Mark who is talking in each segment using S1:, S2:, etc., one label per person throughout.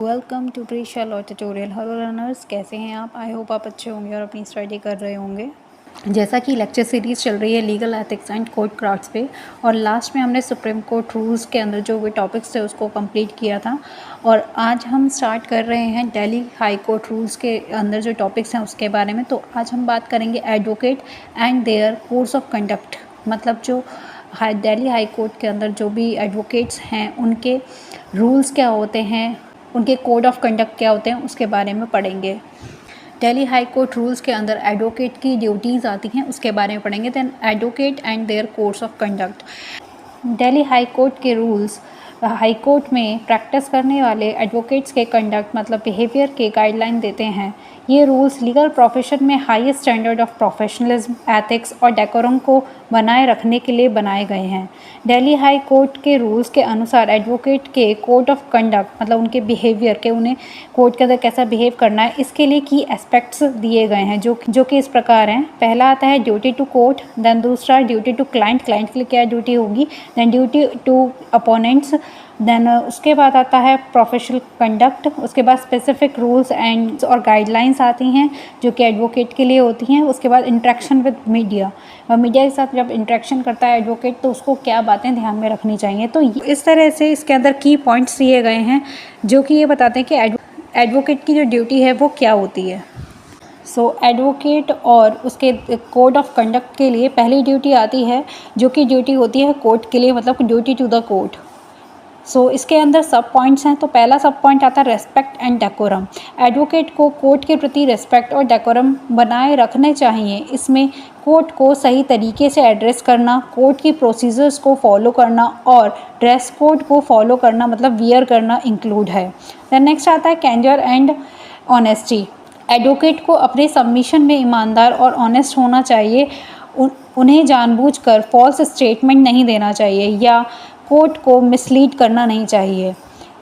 S1: Welcome to Prisha law tutorial. Hello learners, कैसे हैं आप? आई होप आप अच्छे होंगे और अपनी स्टडी कर रहे होंगे। जैसा कि लेक्चर सीरीज़ चल रही है legal ethics and court crafts पे, और लास्ट में हमने सुप्रीम कोर्ट रूल्स के अंदर जो भी टॉपिक्स थे उसको कंप्लीट किया था, और आज हम स्टार्ट कर रहे हैं दिल्ली हाई कोर्ट रूल्स के अंदर जो टॉपिक्स हैं उसके बारे में। तो आज हम बात करेंगे advocate and their course of conduct, मतलब जो दिल्ली हाई कोर्ट के अंदर जो भी एडवोकेट्स हैं उनके रूल्स क्या होते हैं, उनके कोड ऑफ कंडक्ट क्या होते हैं, उसके बारे में पढ़ेंगे। दिल्ली हाई कोर्ट रूल्स के अंदर एडवोकेट की ड्यूटीज़ आती हैं, उसके बारे में पढ़ेंगे। Then advocate and their course of conduct. Delhi high court के रूल्स हाई कोर्ट में प्रैक्टिस करने वाले एडवोकेट्स के कंडक्ट मतलब बिहेवियर के गाइडलाइन देते हैं। ये रूल्स लीगल प्रोफेशन में highest standard of professionalism, ethics और डेकोरम को बनाए रखने के लिए बनाए गए हैं। दिल्ली हाई कोर्ट के रूल्स के अनुसार एडवोकेट के कोड ऑफ कंडक्ट मतलब उनके बिहेवियर के, उन्हें कोर्ट के अंदर कैसा बिहेव करना है, इसके लिए की एस्पेक्ट्स दिए गए हैं जो कि इस प्रकार हैं। पहला आता है ड्यूटी टू कोर्ट, देन दूसरा ड्यूटी टू क्लाइंट के लिए क्या ड्यूटी होगी, then duty to opponents, then उसके बाद आता है प्रोफेशनल कंडक्ट, उसके बाद स्पेसिफिक रूल्स एंड और गाइडलाइंस आती हैं जो कि एडवोकेट के लिए होती हैं। उसके बाद इंटरेक्शन विद मीडिया, और मीडिया के साथ जब इंटरेक्शन करता है एडवोकेट तो उसको क्या बातें ध्यान में रखनी चाहिए। तो इस तरह से इसके अंदर की पॉइंट्स दिए गए हैं जो कि ये बताते हैं कि एडवोकेट की जो ड्यूटी है वो क्या होती है। एडवोकेट और उसके कोड ऑफ कंडक्ट के लिए पहली ड्यूटी आती है जो कि ड्यूटी होती है कोर्ट के लिए, मतलब ड्यूटी टू द कोर्ट। इसके अंदर सब पॉइंट्स हैं। तो पहला सब पॉइंट आता है रेस्पेक्ट एंड डेकोरम। एडवोकेट को कोर्ट के प्रति रेस्पेक्ट और डेकोरम बनाए रखने चाहिए। इसमें कोर्ट को सही तरीके से एड्रेस करना, कोर्ट की प्रोसीजर्स को फॉलो करना और ड्रेस कोड को फॉलो करना मतलब वियर करना इंक्लूड है। देन नेक्स्ट आता है कैंडर एंड ऑनेस्टी। एडवोकेट को अपने सबमिशन में ईमानदार और ऑनेस्ट होना चाहिए। उन्हें जानबूझकर फॉल्स स्टेटमेंट नहीं देना चाहिए या कोर्ट को मिसलीड करना नहीं चाहिए।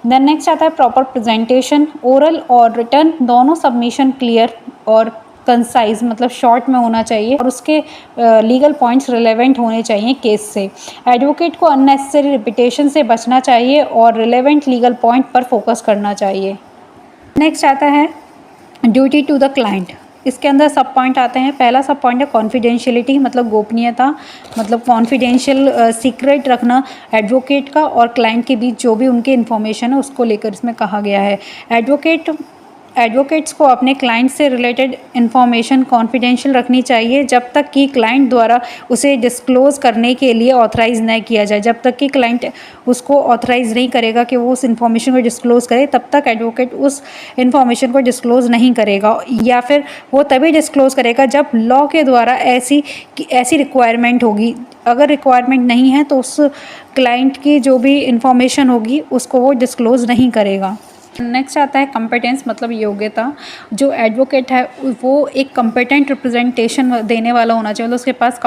S1: देन नेक्स्ट आता है प्रॉपर प्रेजेंटेशन। ओरल और रिटर्न दोनों सबमिशन क्लियर और कंसाइज मतलब शॉर्ट में होना चाहिए, और उसके लीगल पॉइंट्स रिलेवेंट होने चाहिए केस से। एडवोकेट को अननेसेसरी रिपीटेशन से बचना चाहिए और रिलेवेंट लीगल पॉइंट पर फोकस करना चाहिए। नेक्स्ट आता है ड्यूटी टू द क्लाइंट। इसके अंदर सब पॉइंट आते हैं। पहला सब पॉइंट है कॉन्फिडेंशियलिटी, मतलब गोपनीयता, मतलब कॉन्फिडेंशियल सीक्रेट रखना एडवोकेट का और क्लाइंट के बीच जो भी उनके इन्फॉर्मेशन है उसको लेकर इसमें कहा गया है। एडवोकेट्स को अपने क्लाइंट से रिलेटेड इन्फॉर्मेशन कॉन्फिडेंशियल रखनी चाहिए जब तक कि क्लाइंट द्वारा उसे डिस्क्लोज़ करने के लिए ऑथराइज़ न किया जाए। जब तक कि क्लाइंट उसको ऑथराइज़ नहीं करेगा कि वो उस इन्फॉर्मेशन को डिस्क्लोज़ करे, तब तक एडवोकेट उस इन्फॉर्मेशन को डिस्क्लोज़ नहीं करेगा, या फिर वो तभी डिस्क्लोज़ करेगा जब लॉ के द्वारा ऐसी रिक्वायरमेंट होगी। अगर रिक्वायरमेंट नहीं है तो उस क्लाइंट की जो भी इन्फॉर्मेशन होगी उसको वो डिस्क्लोज़ नहीं करेगा। नेक्स्ट आता है कंपेटेंस, मतलब योग्यता। जो एडवोकेट है वो एक कंपेटेंट रिप्रेजेंटेशन देने वाला होना चाहिए, मतलब उसके पास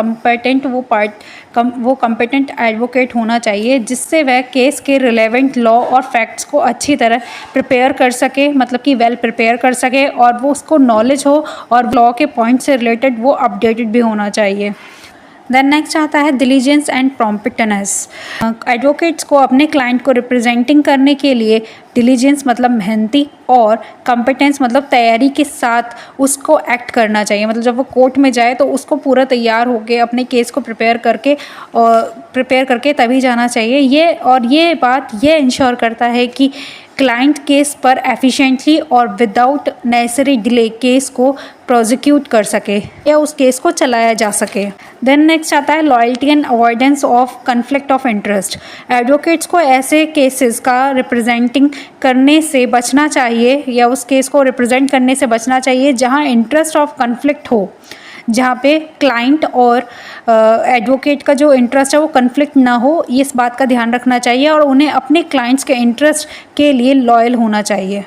S1: वो कंपेटेंट एडवोकेट होना चाहिए जिससे वह केस के रिलेवेंट लॉ और फैक्ट्स को अच्छी तरह प्रिपेयर कर सके, मतलब कि वेल प्रिपेयर कर सके, और वो उसको नॉलेज हो और लॉ के पॉइंट से रिलेटेड वो अपडेटेड भी होना चाहिए। देन नेक्स्ट आता है डिलीजेंस एंड प्रॉम्प्टनेस। एडवोकेट्स को अपने क्लाइंट को रिप्रेजेंटिंग करने के लिए डिलीजेंस मतलब मेहनती और कॉम्पिटेंस मतलब तैयारी के साथ उसको एक्ट करना चाहिए। मतलब जब वो कोर्ट में जाए तो उसको पूरा तैयार होकर अपने केस को प्रिपेयर करके तभी जाना चाहिए। ये बात ये इंश्योर करता है कि क्लाइंट केस पर एफिशिएंटली और विदाउट नेसेसरी डिले केस को प्रोसिक्यूट कर सके या उस केस को चलाया जा सके। देन नेक्स्ट आता है loyalty and avoidance of conflict of interest. Advocates को ऐसे केसेस का रिप्रेजेंटिंग करने से बचना चाहिए या उस केस को रिप्रेजेंट करने से बचना चाहिए जहां इंटरेस्ट ऑफ कन्फ्लिक्ट हो, जहाँ पे क्लाइंट और एडवोकेट का जो इंटरेस्ट है वो कन्फ्लिक्ट ना हो, इस बात का ध्यान रखना चाहिए, और उन्हें अपने क्लाइंट्स के इंटरेस्ट के लिए लॉयल होना चाहिए।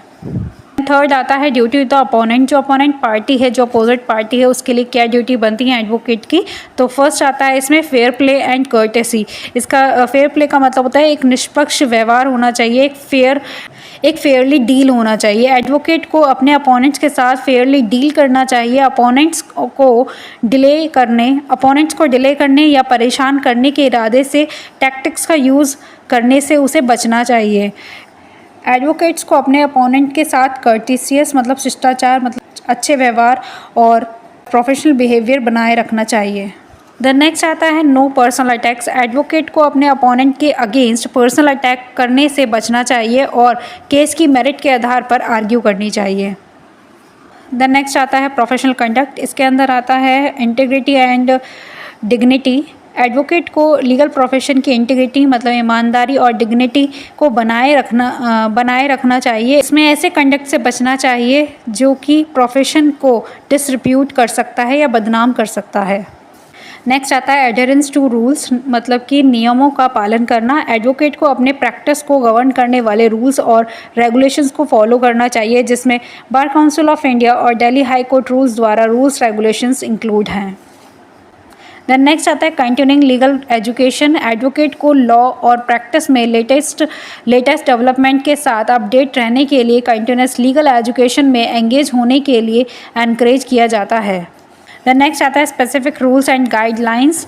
S1: थर्ड आता है ड्यूटी टू द अपोनेंट। जो अपोनेंट पार्टी है, जो अपोजिट पार्टी है, उसके लिए क्या ड्यूटी बनती है एडवोकेट की। तो फर्स्ट आता है इसमें फेयर प्ले एंड कर्टेसी। इसका फेयर प्ले का मतलब होता है एक निष्पक्ष व्यवहार होना चाहिए, एक फेयरली डील होना चाहिए। एडवोकेट को अपने अपोनेंट्स के साथ फेयरली डील करना चाहिए। अपोनेंट्स को डिले करने या परेशान करने के इरादे से टैक्टिक्स का यूज़ करने से उसे बचना चाहिए। एडवोकेट्स को अपने अपोनेंट के साथ कर्टिसियस मतलब शिष्टाचार मतलब अच्छे व्यवहार और प्रोफेशनल बिहेवियर बनाए रखना चाहिए। द नेक्स्ट आता है नो पर्सनल अटैक्स। एडवोकेट को अपने अपोनेंट के अगेंस्ट पर्सनल अटैक करने से बचना चाहिए और केस की मेरिट के आधार पर आर्ग्यू करनी चाहिए। द नेक्स्ट आता है प्रोफेशनल कंडक्ट। इसके अंदर आता है इंटीग्रिटी एंड डिग्निटी। एडवोकेट को लीगल प्रोफेशन की इंटीग्रिटी मतलब ईमानदारी और डिग्निटी को बनाए रखना चाहिए। इसमें ऐसे कंडक्ट से बचना चाहिए जो कि प्रोफेशन को डिसरिप्यूट कर सकता है या बदनाम कर सकता है। नेक्स्ट आता है एडहेरेंस टू रूल्स मतलब कि नियमों का पालन करना। एडवोकेट को अपने प्रैक्टिस को गवर्न करने वाले रूल्स और रेगुलेशंस को फॉलो करना चाहिए, जिसमें बार काउंसिल ऑफ इंडिया और दिल्ली हाई कोर्ट रूल्स द्वारा रूल्स रेगुलेशंस इंक्लूड हैं। देन नेक्स्ट आता है कंटिन्यूइंग लीगल एजुकेशन। एडवोकेट को लॉ और प्रैक्टिस में लेटेस्ट डेवलपमेंट के साथ अपडेट रहने के लिए कंटिन्यूस लीगल एजुकेशन में एंगेज होने के लिए एनकरेज किया जाता है। देन नेक्स्ट आता है स्पेसिफिक रूल्स एंड गाइडलाइंस।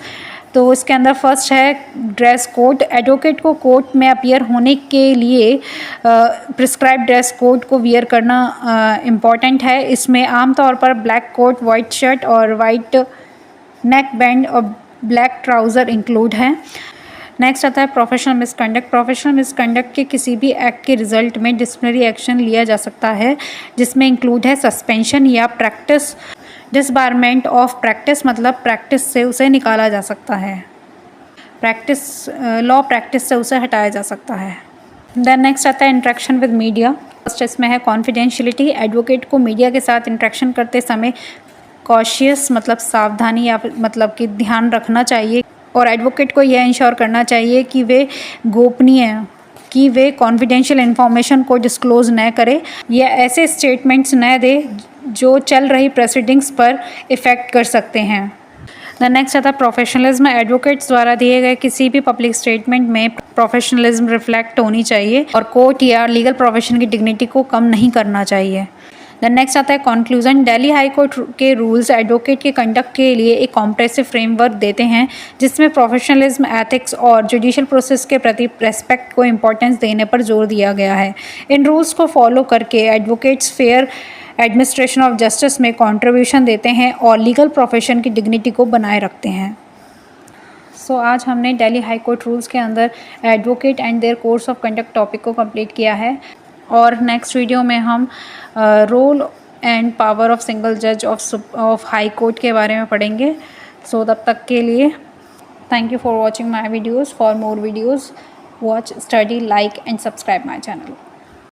S1: तो इसके अंदर फर्स्ट है ड्रेस कोड। एडवोकेट को कोर्ट में अपीयर होने के लिए प्रिस्क्राइब ड्रेस कोड को वियर करना इम्पॉर्टेंट है। इसमें आमतौर पर ब्लैक कोट, वाइट शर्ट और वाइट नेक बैंड और ब्लैक ट्राउज़र इंक्लूड है। नेक्स्ट आता है प्रोफेशनल मिसकंडक्ट। प्रोफेशनल मिसकंडक्ट के किसी भी एक्ट के रिजल्ट में डिसिप्लिनरी एक्शन लिया जा सकता है, जिसमें इंक्लूड है सस्पेंशन या प्रैक्टिस डिसबारमेंट ऑफ प्रैक्टिस मतलब प्रैक्टिस से उसे निकाला जा सकता है, लॉ प्रैक्टिस से उसे हटाया जा सकता है। देन नेक्स्ट आता है इंटरेक्शन विद मीडिया। फर्स्ट इसमें है कॉन्फिडेंशियलिटी। एडवोकेट को मीडिया के साथ इंटरेक्शन करते समय कॉशियस मतलब सावधानी या मतलब कि ध्यान रखना चाहिए और एडवोकेट को यह इंश्योर करना चाहिए कि वे कॉन्फिडेंशियल इन्फॉर्मेशन को डिस्क्लोज न करें या ऐसे स्टेटमेंट्स न दे जो चल रही प्रोसीडिंग्स पर इफ़ेक्ट कर सकते हैं। द नेक्स्ट आता है प्रोफेशनलिज्म। एडवोकेट्स द्वारा दिए गए किसी भी पब्लिक स्टेटमेंट में प्रोफेशनलिज्म रिफ्लेक्ट होनी चाहिए और कोर्ट या लीगल प्रोफेशन की डिग्निटी को कम नहीं करना चाहिए। द नेक्स्ट आता है कंक्लूजन। दिल्ली हाई कोर्ट के रूल्स एडवोकेट के कंडक्ट के लिए एक कॉम्प्रेसिव फ्रेमवर्क देते हैं, जिसमें प्रोफेशनलिज्म, एथिक्स और जुडिशियल प्रोसेस के प्रति रेस्पेक्ट को इम्पोर्टेंस देने पर जोर दिया गया है। इन रूल्स को फॉलो करके advocates fair administration of justice में कंट्रीब्यूशन देते हैं और लीगल प्रोफेशन की डिग्निटी को बनाए रखते हैं। सो आज हमने दिल्ली हाई कोर्ट रूल्स के अंदर advocate and their course of conduct topic को कंप्लीट किया है और नेक्स्ट वीडियो में हम role and power of single जज ऑफ हाई कोर्ट के बारे में पढ़ेंगे। सो तब तक के लिए thank you for watching my videos. For more videos watch, study, like and subscribe my channel.